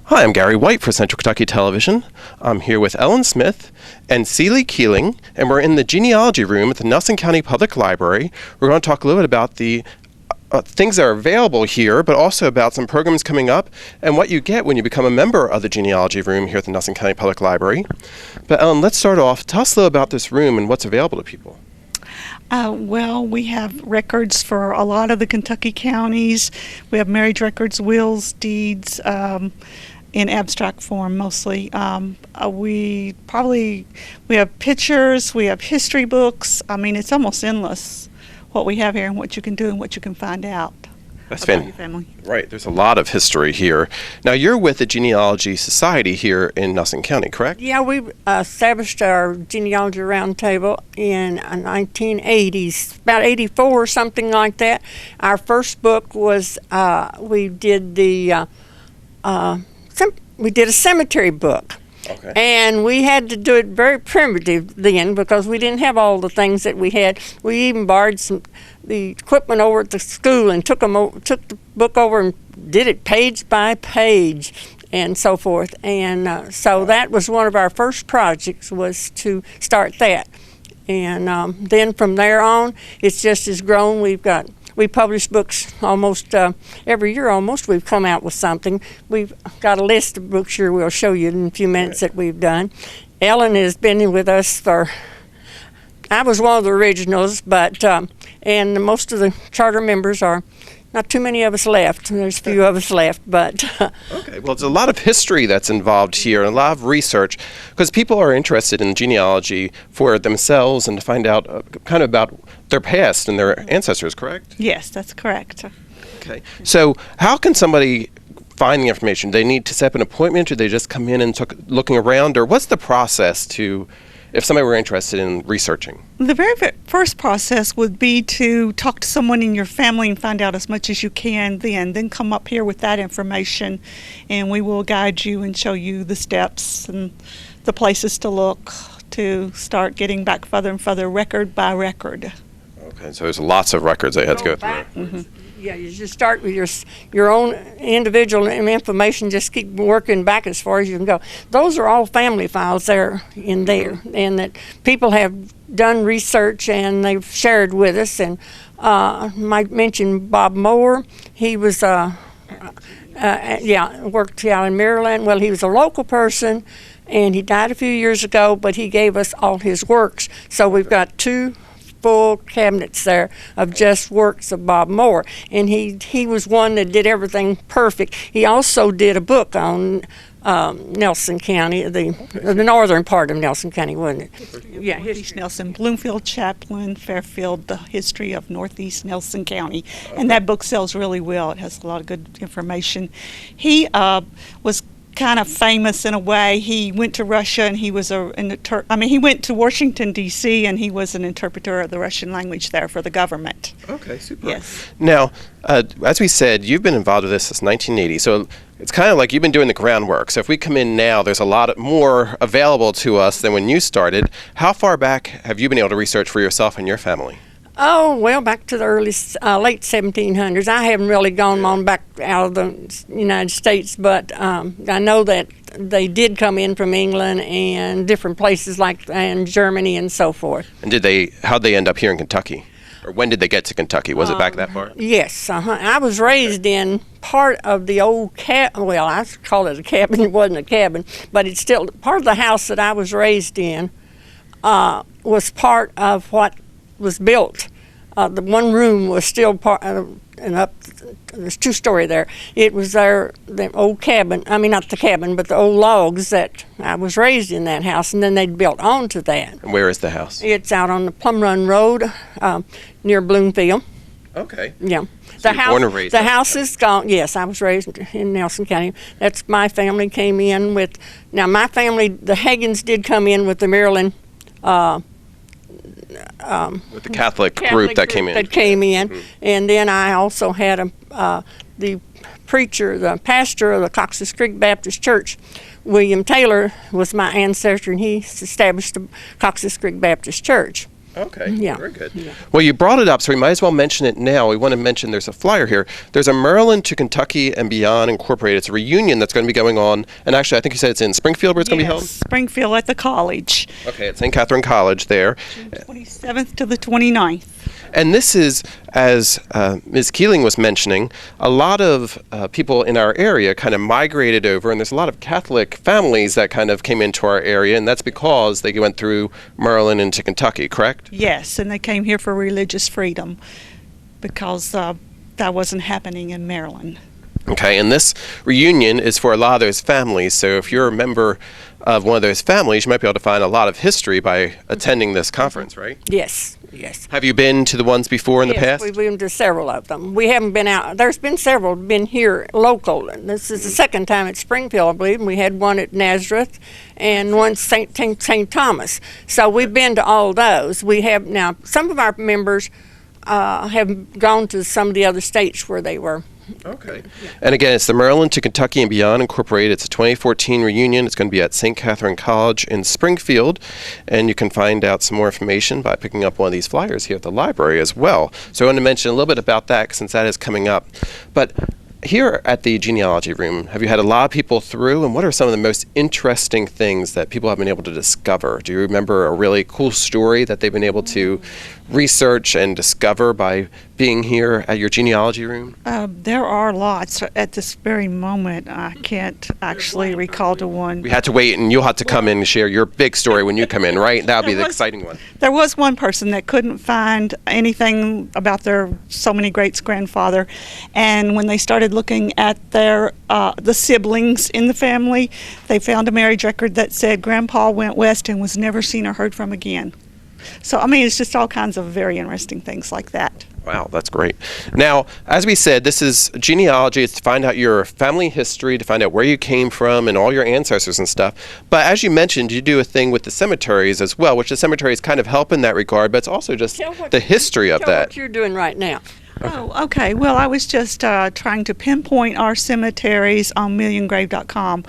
Hi, I'm Gary White for Central Kentucky Television. I'm here with Ellen Smith and Celie Keeling, and we're in the Genealogy room at the Nelson County Public Library. We're going to talk a little bit about the things that are available here, but also about some programs coming up and what you get when you become a member of the Genealogy room here at the Nelson County Public Library. But Ellen, let's start off. Tell us a little about this room and what's available to people. Well, we have records for a lot of the Kentucky counties. We have marriage records, wills, deeds, in abstract form mostly. We have pictures, we have history books. I mean, it's almost endless what we have here and what you can do and what you can find out about your family. Right, there's a lot of history here. Now, you're with the Genealogy Society here in Nelson County, correct? Yeah, we established our Genealogy Roundtable in 1980s, about 84 or something like that. Our first book was, we did a cemetery book. Okay. And we had to do it very primitive then because we didn't have all the things that we had. We even borrowed the equipment over at the school and took the book over and did it page by page and so forth. And so that was one of our first projects, was to start that. And then from there on, it's just as grown. We publish books almost every year. Almost we've come out with something. We've got a list of books here we'll show you in a few minutes that we've done. Ellen has been with us I was one of the originals, but and most of the charter members are not too many of us left. There's a few of us left, but okay. Well, there's a lot of history that's involved here, and a lot of research, because people are interested in genealogy for themselves and to find out kind of about their past and their ancestors, correct? Yes, that's correct. Okay. So how can somebody find the information? Do they need to set up an appointment, or do they just come in and looking around, or what's the process if somebody were interested in researching? The very first process would be to talk to someone in your family and find out as much as you can then come up here with that information, and we will guide you and show you the steps and the places to look to start getting back further and further, record by record. Okay, so there's lots of records they had to go through. Mm-hmm. Yeah, you just start with your own individual information. Just keep working back as far as you can go. Those are all family files there in there, and that people have done research and they've shared with us. And I might mention Bob Moore. He was worked out in Maryland. Well, he was a local person, and he died a few years ago. But he gave us all his works. So we've got two full cabinets there of just works of Bob Moore, and he was one that did everything perfect. He also did a book on Nelson County, the northern part of Nelson County, wasn't it? Yeah, Northeast Nelson, Bloomfield, Chaplin, Fairfield, the history of Northeast Nelson County, and that book sells really well. It has a lot of good information. He was kind of famous in a way. He went to Russia, and he was he went to Washington, D.C., and he was an interpreter of the Russian language there for the government. Okay, super. Yes. Now, as we said, you've been involved with this since 1980, so it's kind of like you've been doing the groundwork. So if we come in now, there's a lot more available to us than when you started. How far back have you been able to research for yourself and your family? Oh, well, back to the late 1700s. I haven't really gone on back out of the United States, but I know that they did come in from England and different places and Germany and so forth. And how'd they end up here in Kentucky? Or when did they get to Kentucky? Was it back that far? Yes. I was raised in part of the old well, I call it a cabin. It wasn't a cabin, but it's still part of the house that I was raised in was part of what was built. The one room was still part, and up. There's two-story there. It was the old cabin. I mean, not the cabin, but the old logs that I was raised in that house, and then they built onto that. And where is the house? It's out on the Plum Run Road, near Bloomfield. Okay. Yeah. So you're born and raised the house is gone. Yes, I was raised in Nelson County. That's my family came in with. Now my family, the Hagans, did come in with the Maryland. With the Catholic group that came in. Mm-hmm. And then I also had the pastor of the Cox's Creek Baptist Church. William Taylor was my ancestor, and he established the Cox's Creek Baptist Church. Okay, Yeah. very good. Yeah. Well, you brought it up, so we might as well mention it now. We want to mention there's a flyer here. There's a Maryland to Kentucky and Beyond Incorporated. It's a reunion that's going to be going on, and actually I think you said it's in Springfield where it's going to be held? Springfield at the college. Okay, at St. Catherine College there. June 27th to the 29th. And this is, as Ms. Keeling was mentioning, a lot of people in our area kind of migrated over, and there's a lot of Catholic families that kind of came into our area, and that's because they went through Maryland into Kentucky, correct? Yes, and they came here for religious freedom because that wasn't happening in Maryland. Okay, and this reunion is for a lot of those families, so if you're a member of one of those families, you might be able to find a lot of history by attending this conference, right? Yes, yes. Have you been to the ones before in the past? We've been to several of them. We haven't been out. There's been several been here local. And this is the second time at Springfield, I believe. And we had one at Nazareth and one St. Thomas. So we've been to all those. We have now, some of our members have gone to some of the other states where they were. Okay. And again, it's the Maryland to Kentucky and Beyond Incorporated. It's a 2014 reunion. It's going to be at St. Catherine College in Springfield. And you can find out some more information by picking up one of these flyers here at the library as well. So I want to mention a little bit about that since that is coming up. But here at the Genealogy Room, have you had a lot of people through? And what are some of the most interesting things that people have been able to discover? Do you remember a really cool story that they've been able to research and discover by being here at your Genealogy Room? There are lots. At this very moment, I can't actually recall to one. We had to wait, and you'll have to come in and share your big story when you come in, right? That'll be the exciting one. There was one person that couldn't find anything about their so many greats-grandfather, and when they started looking at their the siblings in the family, they found a marriage record that said Grandpa went west and was never seen or heard from again. So, I mean, it's just all kinds of very interesting things like that. Wow, that's great. Now, as we said, this is genealogy. It's to find out your family history, to find out where you came from and all your ancestors and stuff. But as you mentioned, you do a thing with the cemeteries as well, which the cemeteries kind of help in that regard, but it's also just the history of that. What you're doing right now. Oh, okay. Well, I was just trying to pinpoint our cemeteries on milliongraves.com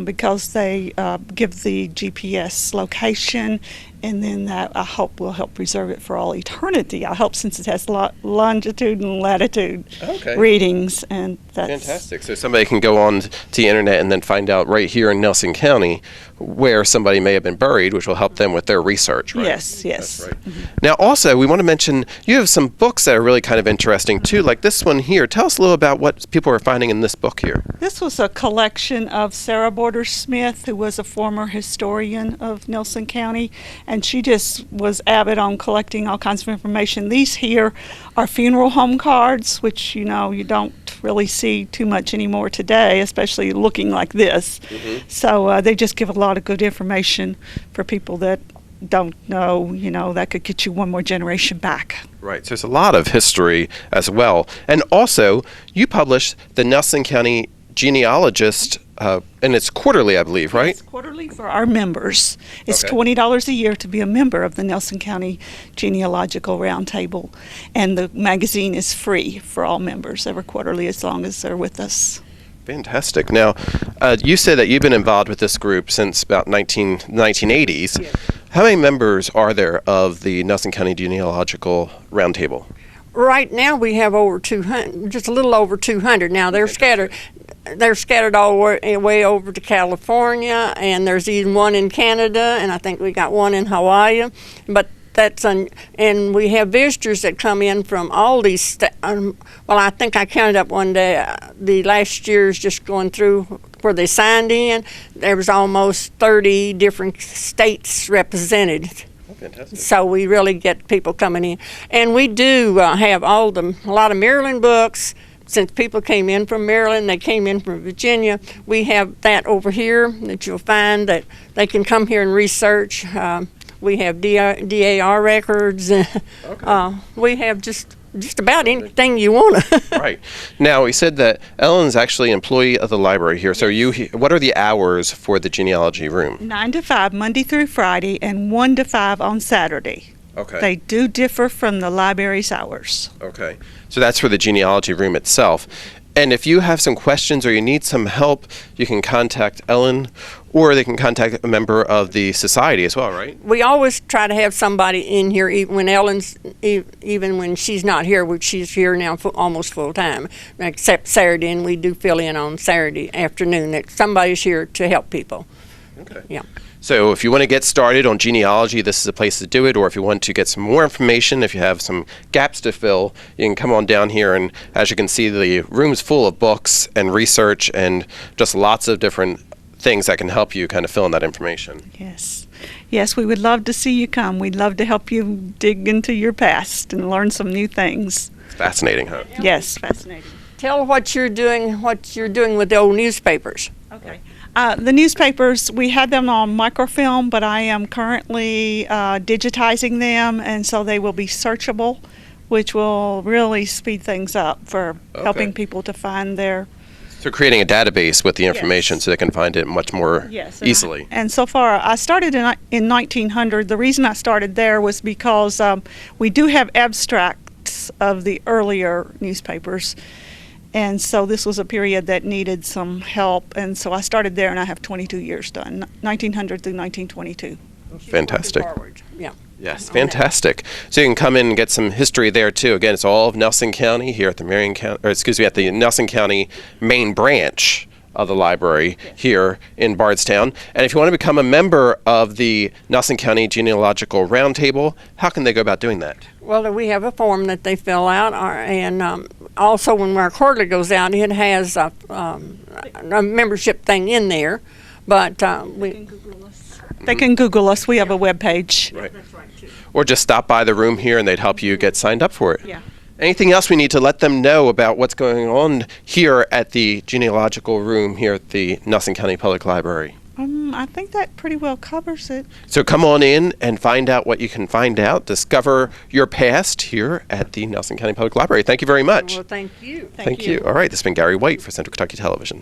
because they give the GPS location, and then that I hope will help preserve it for all eternity. I hope, since it has longitude and latitude readings, and that's fantastic. So somebody can go on to the internet and then find out right here in Nelson County where somebody may have been buried, which will help them with their research, right? Yes. That's right. Now, also, we want to mention you have some books that are really kind of interesting too, like this one here. Tell us a little about what people are finding in this book here. This was a collection of Sarah Borders Smith, who was a former historian of Nelson County, and she just was avid on collecting all kinds of information. These here are funeral home cards, which you don't really see too much anymore today, especially looking like this. So they just give a lot of good information for people that don't know, that could get you one more generation back. Right, so there's a lot of history as well. And also, you publish the Nelson County Genealogist, and it's quarterly, I believe, right? It's quarterly for our members. It's $20 a year to be a member of the Nelson County Genealogical Roundtable, and the magazine is free for all members every quarterly as long as they're with us. Fantastic. Now, you said that you've been involved with this group since about 1980s. Yes. How many members are there of the Nelson County Genealogical Roundtable? Right now we have over 200, just a little over 200. Now they're scattered. They're scattered all the way over to California, and there's even one in Canada, and I think we got one in Hawaii. But and we have visitors that come in from all these. Well, I think I counted up one day. The last year's just going through where they signed in. There was almost 30 different states represented. Fantastic. So we really get people coming in, and we do have a lot of Maryland books. Since people came in from Maryland, they came in from Virginia. We have that over here that you'll find that they can come here and research. We have DAR records. We have just about anything you want. Right. Now, we said that Ellen's actually an employee of the library here. So what are the hours for the genealogy room? 9 to 5, Monday through Friday, and 1 to 5 on Saturday. Okay. They do differ from the library's hours. Okay. So that's for the genealogy room itself. And if you have some questions or you need some help, you can contact Ellen, or they can contact a member of the society as well, right? We always try to have somebody in here, even when Ellen's, even when she's not here, which she's here now almost full time, except Saturday, and we do fill in on Saturday afternoon. That somebody's here to help people. Okay. Yeah. So if you want to get started on genealogy, this is a place to do it. Or if you want to get some more information, if you have some gaps to fill, you can come on down here. And as you can see, the room's full of books and research and just lots of different things that can help you kind of fill in that information. Yes. Yes, we would love to see you come. We'd love to help you dig into your past and learn some new things. It's fascinating, huh? Yes, fascinating. Tell what you're doing with the old newspapers. Okay. The newspapers, we had them on microfilm, but I am currently digitizing them, and so they will be searchable, which will really speed things up for helping people to find their... So creating a database with the information Yes. so they can find it much more easily. And so far, I started in 1900. The reason I started there was because we do have abstracts of the earlier newspapers. And so this was a period that needed some help, and so I started there, and I have 22 years done, 1900 through 1922. Fantastic. Yeah. Yes, fantastic. So you can come in and get some history there too. Again, it's all of Nelson County here at the at the Nelson County main branch of the library here in Bardstown. And if you want to become a member of the Nelson County Genealogical Roundtable, how can they go about doing that? Well, we have a form that they fill out, and also when our quarterly goes out, it has a membership thing in there. But They can Google us. We have a web page. Right. Or just stop by the room here and they'd help you get signed up for it. Yeah. Anything else we need to let them know about what's going on here at the genealogical room here at the Nelson County Public Library? I think that pretty well covers it. So come on in and find out what you can find out. Discover your past here at the Nelson County Public Library. Thank you very much. well, thank you. Thank you. All right, this has been Gary White for Central Kentucky Television.